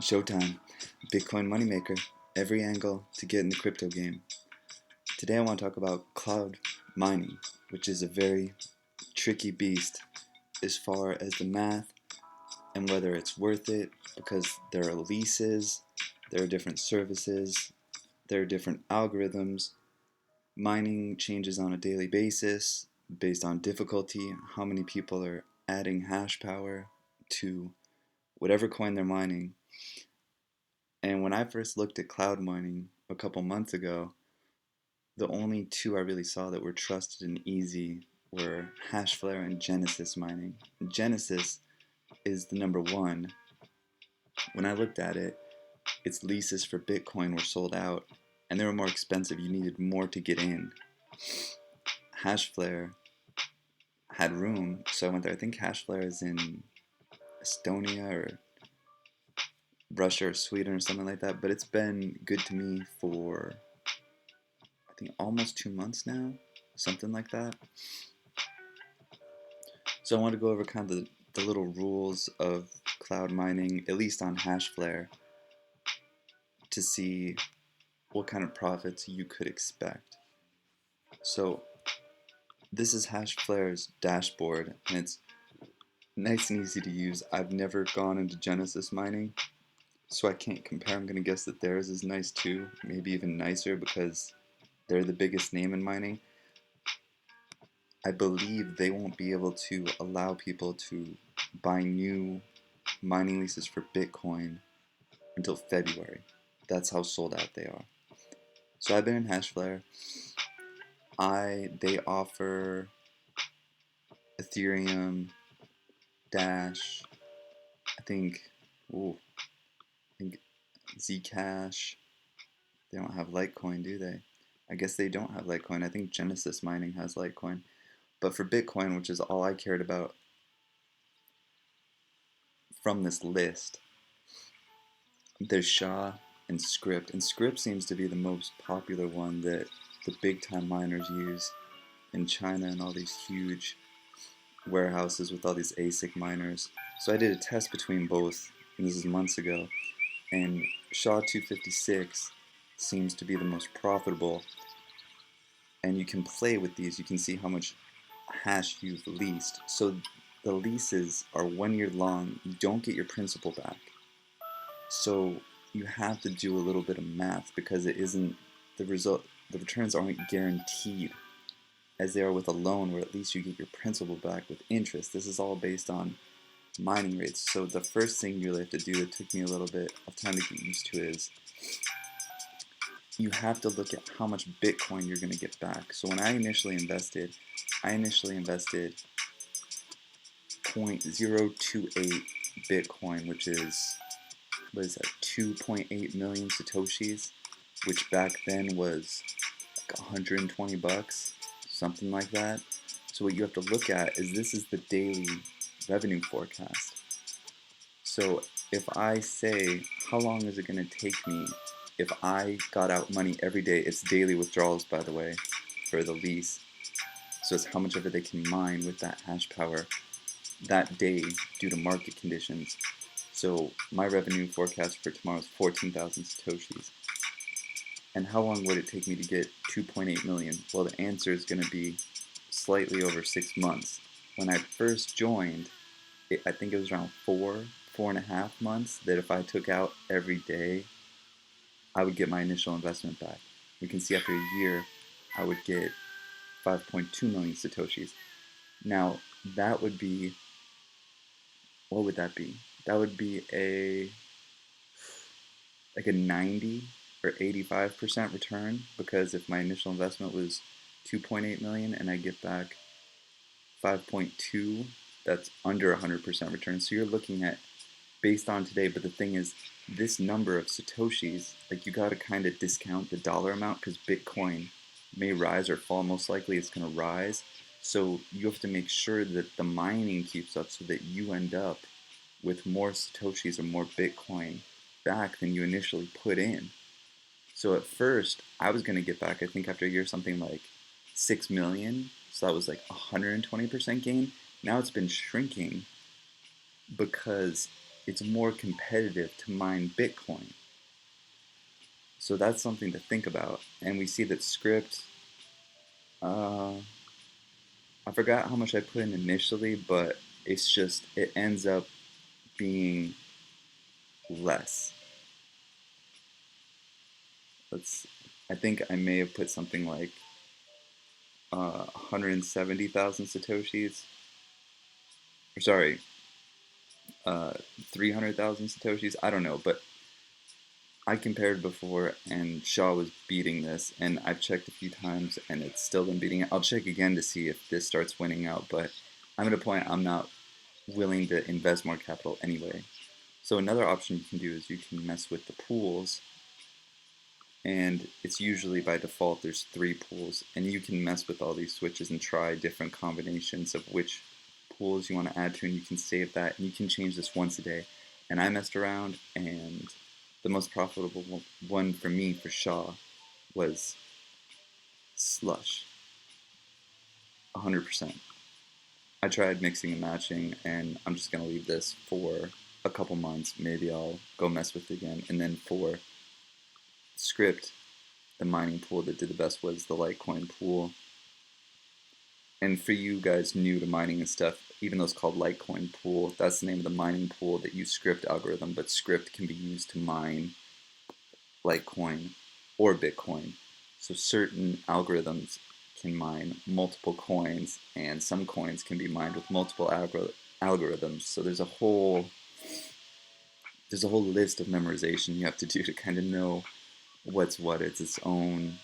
Showtime, Bitcoin moneymaker, every angle to get in the crypto game. Today I want to talk about cloud mining, which is a very tricky beast as far as the math and whether it's worth it because there are leases, there are different services, there are different algorithms. Mining changes on a daily basis based on difficulty, how many people are adding hash power to whatever coin they're mining. And when I first looked at cloud mining a couple months ago, the only two I really saw that were trusted and easy were Hashflare and Genesis mining. Genesis is the number one. When I looked at it, its leases for Bitcoin were sold out and they were more expensive. You needed more to get in. Hashflare had room, so I went there. I think Hashflare is in Estonia or Russia or Sweden or something like that, but it's been good to me for I think almost 2 months now, something like that. So I want to go over kind of the little rules of cloud mining, at least on Hashflare, to see what kind of profits you could expect. So this is Hashflare's dashboard, and it's nice and easy to use. I've never gone into Genesis mining, so I can't compare. I'm going to guess that theirs is nice too, maybe even nicer because they're the biggest name in mining. I believe they won't be able to allow people to buy new mining leases for Bitcoin until February. That's how sold out they are. So I've been in Hashflare. They offer Ethereum, Dash, I think Zcash. They don't have Litecoin, do they? I guess they don't have Litecoin. I think Genesis Mining has Litecoin. But for Bitcoin, which is all I cared about from this list, there's SHA and Script. And Script seems to be the most popular one that the big time miners use in China and all these huge warehouses with all these ASIC miners. So I did a test between both, and this is months ago, and SHA 256 seems to be the most profitable, and you can play with these. You can see how much hash you've leased. So the leases are 1 year long. You don't get your principal back. So you have to do a little bit of math because it isn't the returns aren't guaranteed as they are with a loan where at least you get your principal back with interest. This is all based on mining rates. So the first thing you really have to do, it took me a little bit of time to get used to, is you have to look at how much Bitcoin you're going to get back. So when I initially invested 0.028 Bitcoin, which is, what is that, 2.8 million Satoshis, which back then was like 120 bucks, something like that. So what you have to look at is this is the daily revenue forecast. So if I say, how long is it going to take me if I got out money every day? It's daily withdrawals, by the way, for the lease. So it's how much of it they can mine with that hash power that day due to market conditions. So my revenue forecast for tomorrow is 14,000 Satoshis. And how long would it take me to get 2.8 million? Well, the answer is going to be slightly over 6 months. When I first joined, I think it was around 4.5 months, that if I took out every day, I would get my initial investment back. You can see after a year, I would get 5.2 million Satoshis. Now, that would be, what would that be? That would be like a 90 or 85% return, because if my initial investment was 2.8 million and I get back 5.2, that's under 100% return. So you're looking at based on today, but the thing is, this number of Satoshis, like, you got to kind of discount the dollar amount because Bitcoin may rise or fall. Most likely it's going to rise. So you have to make sure that the mining keeps up so that you end up with more Satoshis or more Bitcoin back than you initially put in. So at first, I was going to get back, I think after a year, something like 6 million. So that was like 120% gain. Now it's been shrinking because it's more competitive to mine Bitcoin. So that's something to think about. And we see that Script, I forgot how much I put in initially, but it's just, it ends up being less. I think I may have put something like 170,000 Satoshis, or sorry, 300,000 Satoshis. I don't know, but I compared before, and Shaw was beating this, and I've checked a few times, and it's still been beating it. I'll check again to see if this starts winning out, but I'm at a point I'm not willing to invest more capital anyway. So another option you can do is you can mess with the pools, and it's usually by default there's 3 pools, and you can mess with all these switches and try different combinations of which pools you want to add to, and you can save that, and you can change this once a day. And I messed around, and the most profitable one for me, for Shaw, was Slush, 100%. I tried mixing and matching, and I'm just going to leave this for a couple months. Maybe I'll go mess with it again. And then for Script, the mining pool that did the best was the Litecoin pool. And for you guys new to mining and stuff, even though it's called Litecoin pool, that's the name of the mining pool that uses Script algorithm, but Script can be used to mine Litecoin or Bitcoin. So certain algorithms can mine multiple coins, and some coins can be mined with multiple algorithms. So there's a whole list of memorization you have to do to kind of know what's what. It's its own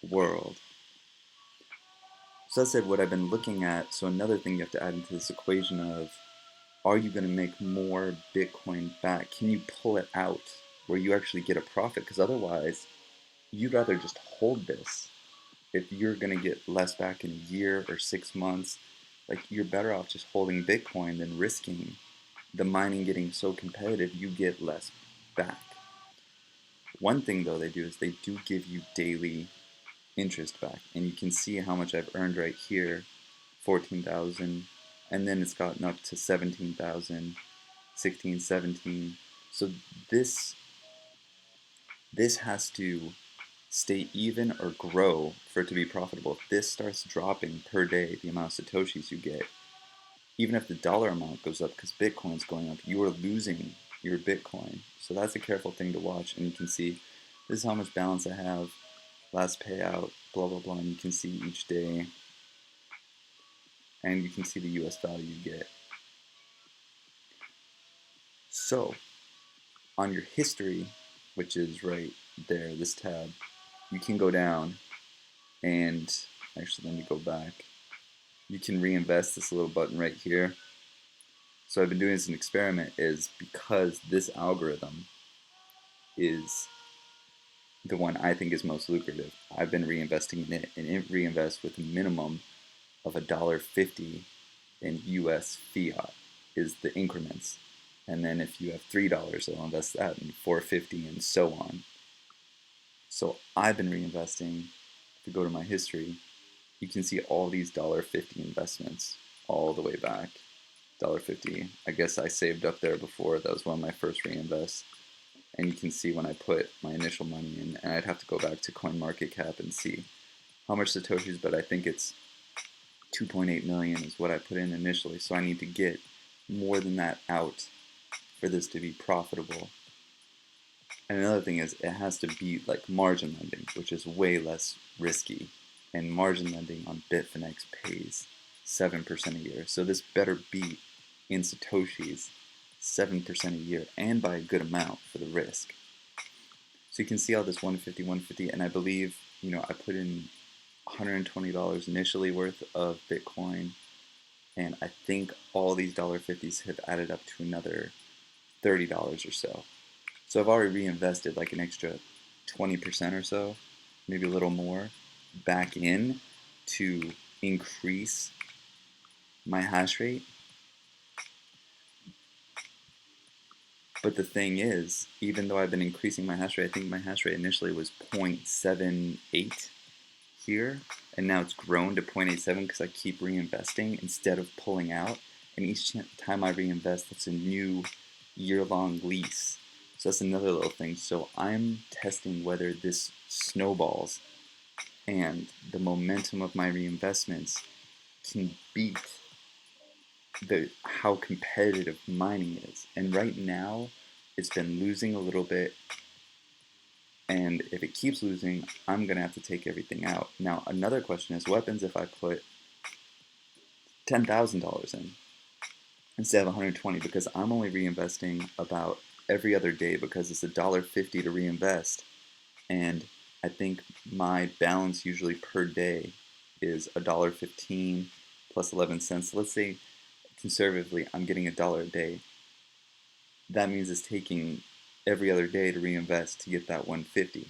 world. So that said, what I've been looking at, so another thing you have to add into this equation of, are you going to make more Bitcoin back? Can you pull it out where you actually get a profit? Because otherwise, you'd rather just hold this. If you're going to get less back in a year or 6 months, like, you're better off just holding Bitcoin than risking the mining getting so competitive you get less back. One thing though they do is they do give you daily interest back, and you can see how much I've earned right here, 14,000, and then it's gotten up to 17,000, 16, 17. So this has to stay even or grow for it to be profitable. If this starts dropping per day, the amount of Satoshis you get, even if the dollar amount goes up because Bitcoin's going up, you are losing your Bitcoin. So that's a careful thing to watch, and you can see this is how much balance I have, last payout, blah, blah, blah, and you can see each day, and you can see the US value you get. So on your history, which is right there, this tab, you can go down and, actually let me go back, you can reinvest, this little button right here. So I've been doing this as an experiment, is because this algorithm is the one I think is most lucrative. I've been reinvesting in it, and it reinvests with a minimum of $1.50 in US fiat is the increments. And then if you have $3, it'll invest that, and $4.50, and so on. So I've been reinvesting. If you go to my history, you can see all these $1.50 investments all the way back. $1.50. I guess I saved up there before. That was one of my first reinvests. And you can see when I put my initial money in, and I'd have to go back to CoinMarketCap and see how much Satoshis, but I think it's 2.8 million is what I put in initially. So I need to get more than that out for this to be profitable. And another thing is, it has to beat like margin lending, which is way less risky. And margin lending on Bitfinex pays 7% a year. So this better beat in Satoshis 7% a year, and by a good amount for the risk. So you can see all this 150, and I believe, I put in $120 initially worth of Bitcoin, and I think all these $1.50s have added up to another $30 or so. So I've already reinvested like an extra 20% or so, maybe a little more, back in to increase my hash rate. But the thing is, even though I've been increasing my hash rate, I think my hash rate initially was 0.78 here, and now it's grown to 0.87 because I keep reinvesting instead of pulling out. And each time I reinvest, that's a new year-long lease. So that's another little thing. So I'm testing whether this snowballs and the momentum of my reinvestments can beat how competitive mining is. And right now, it's been losing a little bit, and if it keeps losing, I'm gonna have to take everything out. Now, another question is, what happens if I put $10,000 in instead of 120? Because I'm only reinvesting about every other day because it's $1.50 to reinvest, and I think my balance usually per day is $1.15 plus 11 cents. Let's say conservatively, I'm getting $1 a day. That means it's taking every other day to reinvest to get that 150.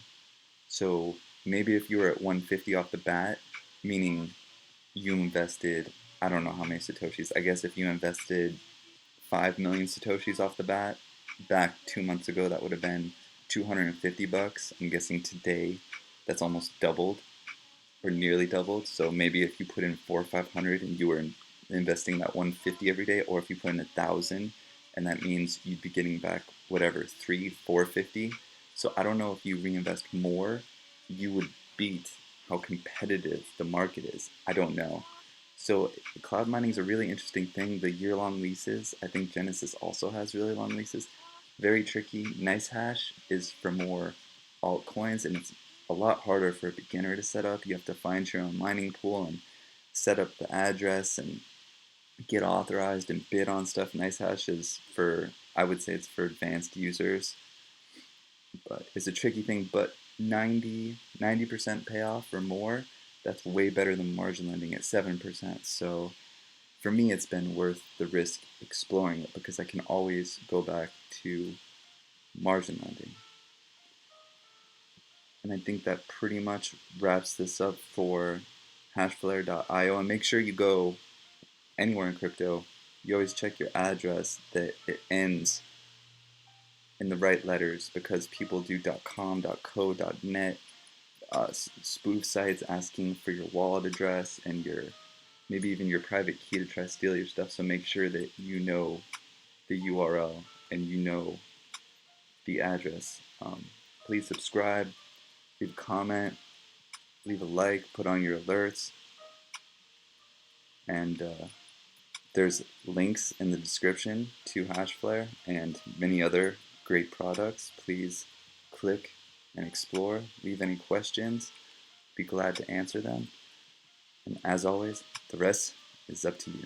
So maybe if you were at 150 off the bat, meaning you invested, I don't know how many Satoshis, I guess if you invested 5 million Satoshis off the bat, back 2 months ago, that would have been 250 bucks. I'm guessing today that's almost doubled or nearly doubled. So maybe if you put in 400 or 500 and you were investing that 150 every day, or if you put in 1,000, and that means you'd be getting back whatever 450. So I don't know, if you reinvest more, you would beat how competitive the market is. I don't know. So cloud mining is a really interesting thing. The year-long leases, I think Genesis also has really long leases. Very tricky. Nice Hash is for more altcoins, and it's a lot harder for a beginner to set up. You have to find your own mining pool and set up the address and get authorized and bid on stuff. Nice Hash is for, I would say it's for advanced users, but it's a tricky thing. But 90% payoff or more, that's way better than margin lending at 7%. So for me, it's been worth the risk exploring it because I can always go back to margin lending. And I think that pretty much wraps this up for Hashflare.io. And make sure you go anywhere in crypto, you always check your address that it ends in the right letters, because people do .com, .co, .net, spoof sites asking for your wallet address and your maybe even your private key to try to steal your stuff. So make sure that you know the URL and you know the address. Please subscribe, leave a comment, leave a like, put on your alerts, and there's links in the description to Hashflare and many other great products. Please click and explore. Leave any questions. Be glad to answer them. And as always, the rest is up to you.